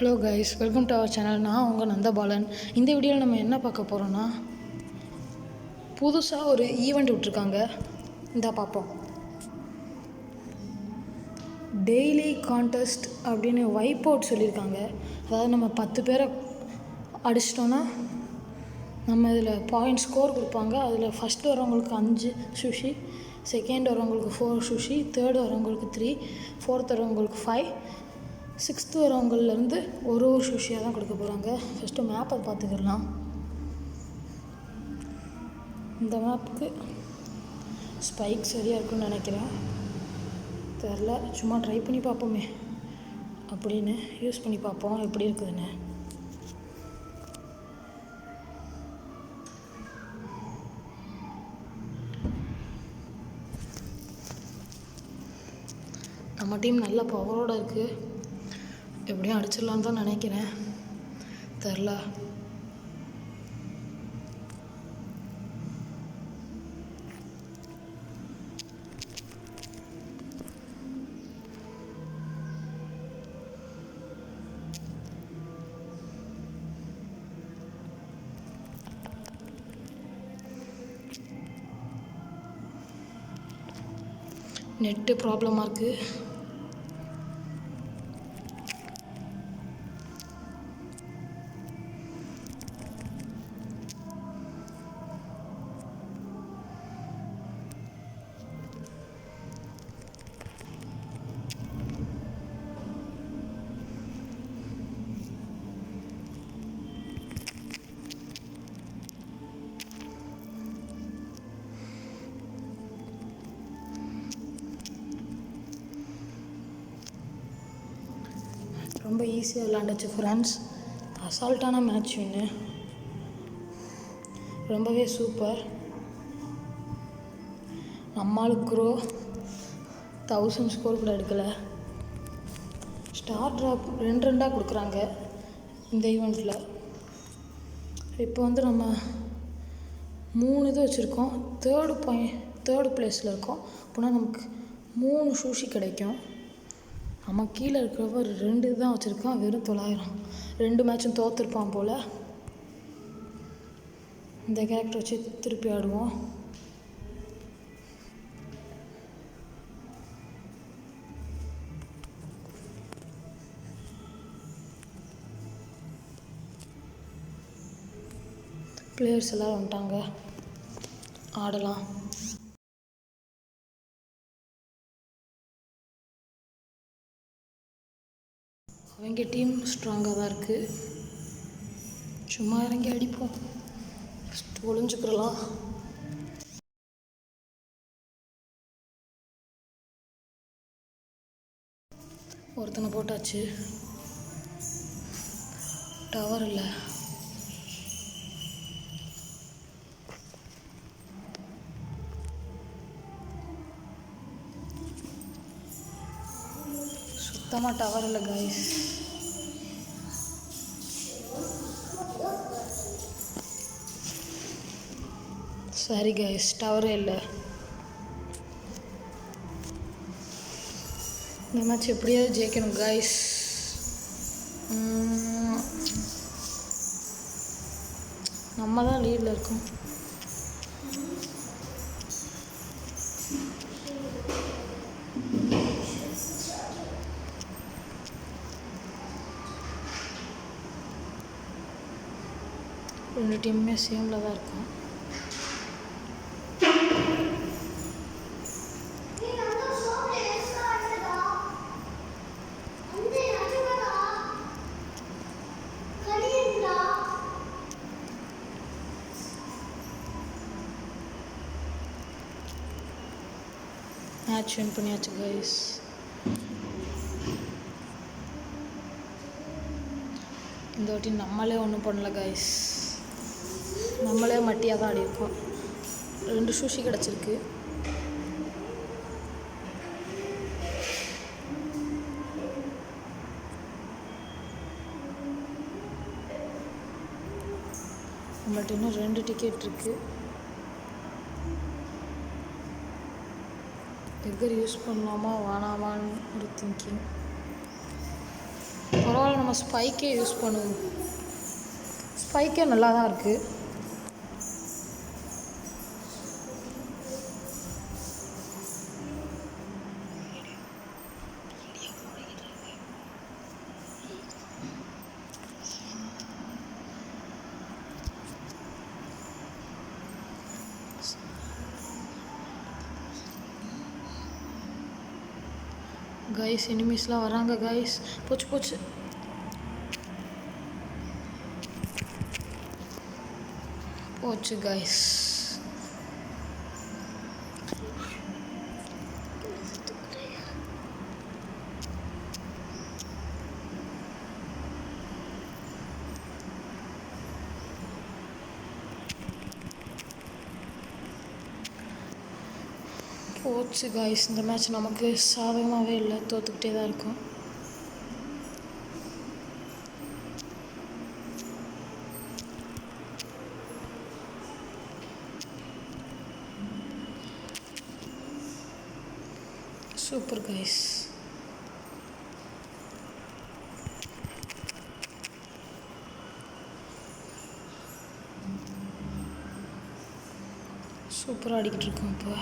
Hello guys, welcome to our channel. நான் உங்கள் நந்தபாலன். இந்த வீடியோவில் நம்ம என்ன பார்க்க போகிறோன்னா, புதுசாக ஒரு ஈவெண்ட் விட்ருக்காங்க. இந்த பார்ப்போம். டெய்லி கான்டெஸ்ட் அப்படின்னு வைப் அவுட் சொல்லியிருக்காங்க. அதாவது நம்ம 10 பேரை அடிச்சிட்டோன்னா நம்ம இதில் பாயிண்ட் ஸ்கோர் கொடுப்பாங்க. அதில் ஃபஸ்ட் வரவங்களுக்கு 5 சுஷி, செகண்ட் வரவங்களுக்கு 4 சுஷி, தேர்ட் வரவங்களுக்கு 3, ஃபோர்த் வரவங்களுக்கு 5, 6th வரவங்கள்லேருந்து ஒரு சுஷியாக தான் கொடுக்க போகிறாங்க. ஃபஸ்ட்டு மேப்பை பார்த்துக்கலாம். இந்த மேப்புக்கு ஸ்பைக் சரியாக இருக்குன்னு நினைக்கிறேன், தெரில. சும்மா ட்ரை பண்ணி பார்ப்போமே அப்படின்னு யூஸ் பண்ணி பார்ப்போம் எப்படி இருக்குதுன்னு. நம்ம டீம் நல்ல பவரோடு இருக்குது. எப்படியும் அடிச்சிடலான்னு தான் நினைக்கிறேன், தெரில. நெட்டு ப்ராப்ளமாக இருக்குது. ரொம்ப ஈஸியாக விளாண்டுச்சு ஃப்ரெண்ட்ஸ். அசால்ட்டான மேட்ச் ஒன்று, ரொம்பவே சூப்பர். நம்மளுக்கு க்ரோ 1000 ஸ்கோர் கூட எடுக்கலை. ஸ்டார் ட்ராப் 2 கொடுக்குறாங்க இந்த ஈவெண்ட்டில். இப்போ வந்து நம்ம 3 இது வச்சுருக்கோம். தேர்டு ப்ளேஸில் இருக்கோம். அப்படின்னா நமக்கு 3 சூஷி கிடைக்கும். நம்ம கீழே இருக்கிறவ 2 தான் வச்சுருக்கான், வெறும் 900. 2 மேட்சும் தோற்றுருப்பான் போல். இந்த கேரக்டர் வச்சு திருப்பி ஆடுவோம். பிளேயர்ஸ் எல்லாம் வந்துட்டாங்க, ஆடலாம். அவங்க டீம் ஸ்ட்ராங்காக தான் இருக்குது. சும்மா இறங்கி அடிப்போம், ஒளிஞ்சுக்கிறலாம். ஒருத்தனை போட்டாச்சு. டவர் இல்லை. சுத்தமாக டவர் இல்லை கைஸ். சரி கைஸ், டவரே இல்லை. இந்த மேட்ச் எப்படியாவது ஜெயிக்கணும் கைஸ். நம்ம தான் லீடில் இருக்கோம். ரெண்டு டீமுமே சேமில் தான் இருக்கும். மேட்ச் வின் பண்ணியாச்சு கைஸ். இந்த வாட்டி நம்மளே ஒன்றும் பண்ணல கைஸ். நம்மளே மட்டியாக தான் ஆடிருக்கோம். 2 சூஷி கிடச்சிருக்கு. நம்மள்ட்ட இன்னும் 2 டிக்கெட் இருக்குது. எக்கர் யூஸ் பண்ணலாமா வேணாமான்னு ஒரு திங்கிங். பரவாயில்ல, பரவாயில்ல, நம்ம ஸ்பைக்கே யூஸ் பண்ணுவோம். ஸ்பைக்கே நல்லா தான் இருக்குது. கைஸ் எனிமீஸ்லாம் வராங்க கைஸ். போச்சு போச்சு. போச்சு கைஸ். போச்சு கைஸ். இந்த மேட்ச் நமக்கு சாதகமாகவே இல்லை, தோற்றுக்கிட்டே தான் இருக்கும். Super guys. சூப்பராக ஆடிக்கிட்டு இருக்கோம் இப்போ.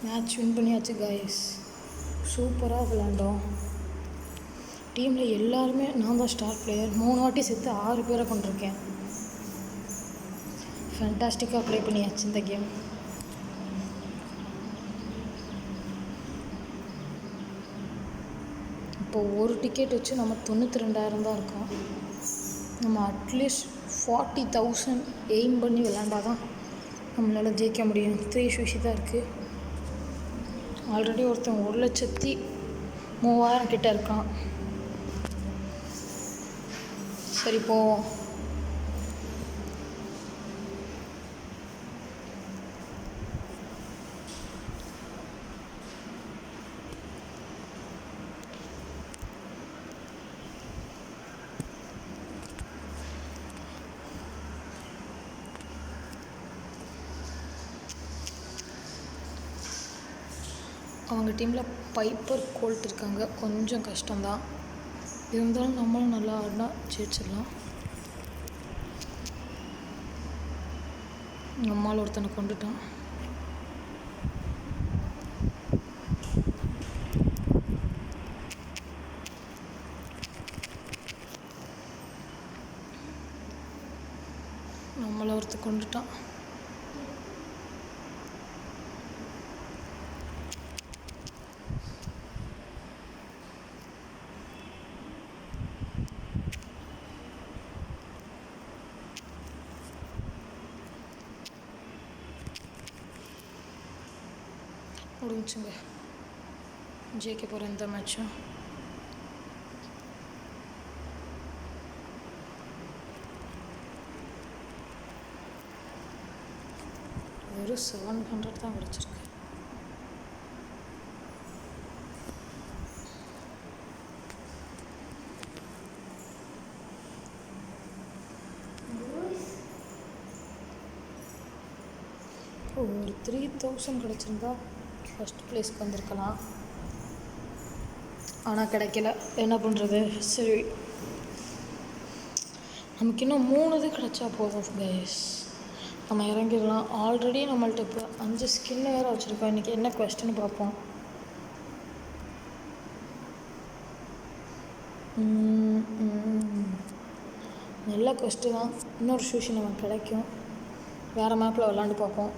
மேட்ச் வின் பண்ணியாச்சு கைஸ். சூப்பராக விளாண்டோம். டீமில் எல்லாருமே நான் தான் ஸ்டார் பிளேயர். 3 வாட்டி சேர்த்து 6 பேரை கொண்டிருக்கேன். ஃபேண்டாஸ்டிக்காக ப்ளே பண்ணியாச்சு இந்த கேம். இப்போ ஒரு டிக்கெட் வச்சு நம்ம 92,000 தான் இருக்கோம். நம்ம அட்லீஸ்ட் 40,000 எய்ம் பண்ணி விளாண்டா தான் நம்மளால் ஜெயிக்க முடியும். 3 சுஷி தான் இருக்குது. ஆல்ரெடி ஒருத்தன் 1,03,000 கிட்ட இருக்கான். சரி போவோம். அவங்க டீமில் பைப்பர் கோல்ட் இருக்காங்க. கொஞ்சம் கஷ்டம்தான், இருந்தாலும் நம்மளும் நல்லா ஆடினா ஜெயிச்சிடலாம். நம்மளால் ஒருத்தனை கொண்டுட்டான். நம்மளை ஒருத்தர் கொண்டுட்டான். முடிஞ்சுங்க. ஜெயிக்க போகிற இந்த மேட்சும் வெறும் 700 தான் கிடச்சிருக்கு. ஒரு 3,000 கிடச்சிருந்தா ஃபஸ்ட் ப்ளேஸ்க்கு வந்திருக்கலாம். ஆனால் கிடைக்கல. என்ன பண்ணுறது? சரி, நமக்கு இன்னும் 3 இது கிடச்சா போதும் கைஸ். நம்ம இறங்கிடலாம். ஆல்ரெடி நம்மள்ட்ட இப்போ 5 ஸ்கின்னு வேறு வச்சுருக்கோம். இன்றைக்கி என்ன கொஸ்டின்னு பார்ப்போம். நல்ல கொஸ்டின் தான். இன்னொரு சூஷி நமக்கு கிடைக்கும். வேறு மேப்பில் விளாண்டு பார்ப்போம்.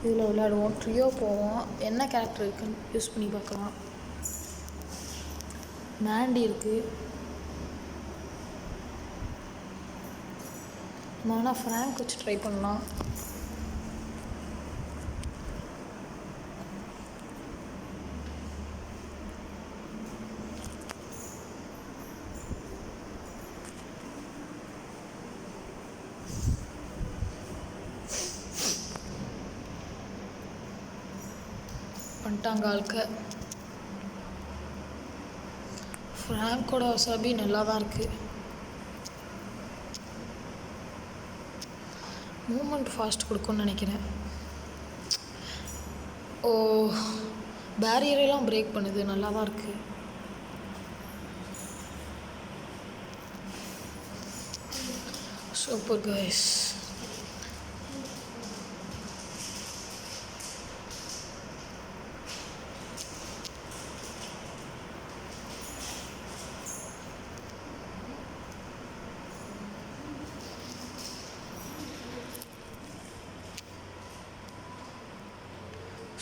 இதில் விளையாடுவோம். ட்ரியோ போவோம். என்ன கேரக்டர் இருக்குன்னு யூஸ் பண்ணி பார்க்கலாம். மேண்டி இருக்குது. ஆனால் ஃப்ராங்க் வச்சு ட்ரை பண்ணலாம். வந்துட்டாங்க ஆளுக்க. ஃப்ராங்கோட வசாபி நல்லா தான் இருக்குது. மூமெண்ட் ஃபாஸ்ட் கொடுக்கும்னு நினைக்கிறேன். ஓ, பேரியரெல்லாம் பிரேக் பண்ணுது, நல்லா தான் இருக்குது. Super guys.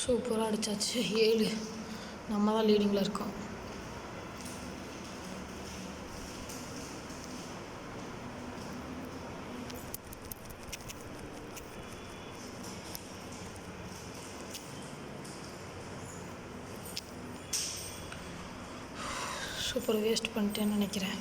சூப்பராக அடித்தாச்சு. 7. நம்ம தான் லீடிங்கில் இருக்கோம். சூப்பர், வேஸ்ட் பண்ணிட்டேன்னு நினைக்கிறேன்.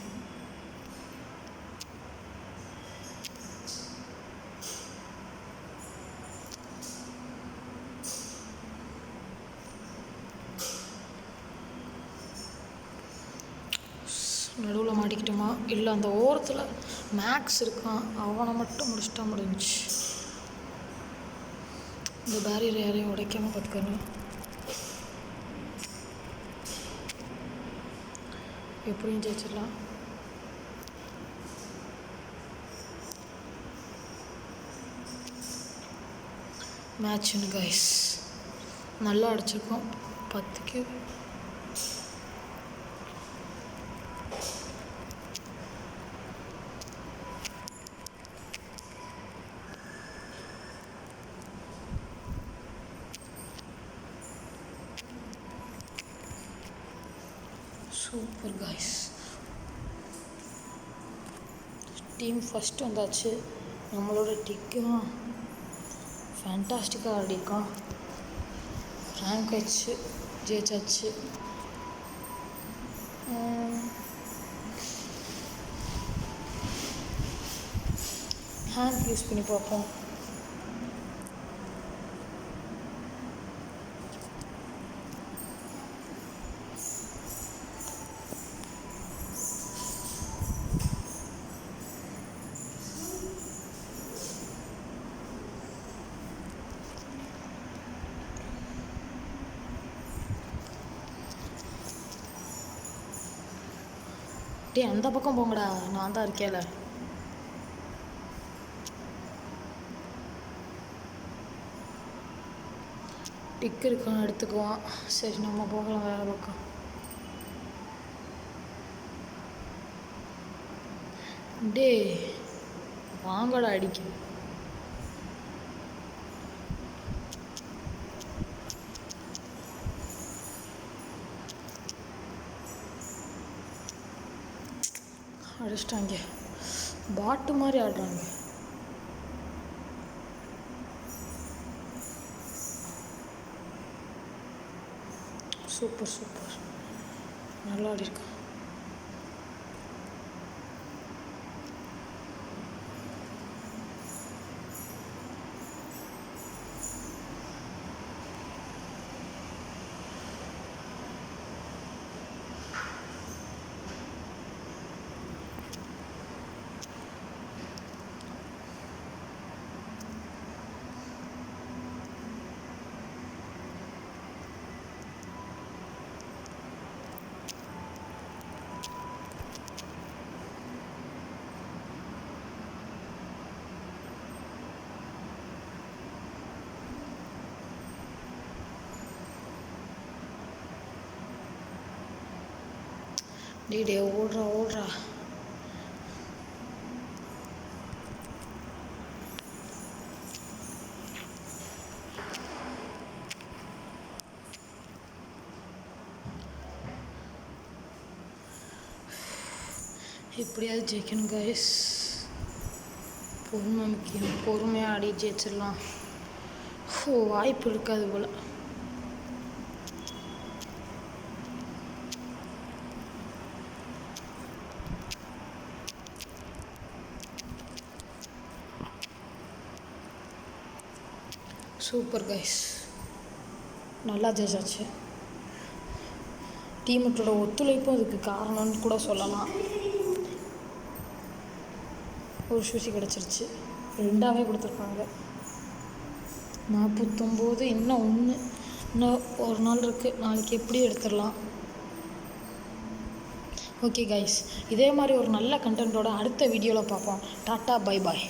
நடுவில் மாட்டிக்கிட்டோமா? இல்லை, அந்த ஓரத்தில் மேக்ஸ் இருக்கான், அவனை மட்டும் முடிச்சிட்டா முடிஞ்சிச்சு. இந்த பேரியர் யாரையும் உடைக்காமல் பார்த்துக்கணும். எப்படியும் ஜெயிச்சிடலாம். மேட்ச்னு கைஸ் நல்லா அடிச்சிருக்கோம். 10க்கு சூப்பர் கைஸ். டீம் ஃபஸ்ட்டு வந்தாச்சு. நம்மளோட டிக்கும் ஃபேண்டாஸ்டிக்காக ஆடிருக்கான். ரேங்க் ஆச்சு, ஜெயிச்சாச்சு. ஹேண்ட் யூஸ் பண்ணி பார்ப்போம். அந்த பக்கம் போங்கடா, நான் தான் இருக்கேல. டிக் இருக்கான்னு எடுத்துக்குவான். சரி, நம்ம போகலாம் வேற பக்கம். டே வாங்கடா அடிக்க. அடிச்சிட்டாங்க. பாட்டு மாதிரி ஆடுறாங்க. சூப்பர் சூப்பர், நல்லா ஆடிருக்கான். டே ஓடுறா ஓடுறா. எப்படியாவது ஜெயிக்கணும் கைஸ். பொறுமை முக்கியம். பொறுமையாக ஆடி ஜெயிச்சிடலாம். வாய்ப்பு இருக்காது போல். சூப்பர் கைஸ், நல்லா ஜெயிச்சாச்சு. டீமோட ஒத்துழைப்பும் அதுக்கு காரணம்னு கூட சொல்லலாம். ஒரு ஷூசி கிடச்சிருச்சு. 2ஆவே கொடுத்துருக்காங்க. 49. இன்னும் 1. இன்னும் ஒரு நாள் இருக்குது. நாளைக்கு எப்படி எடுத்துடலாம். ஓகே கைஸ், இதே மாதிரி ஒரு நல்ல கண்டென்ட்டோட அடுத்த வீடியோவில் பார்ப்போம். Tata, bye bye.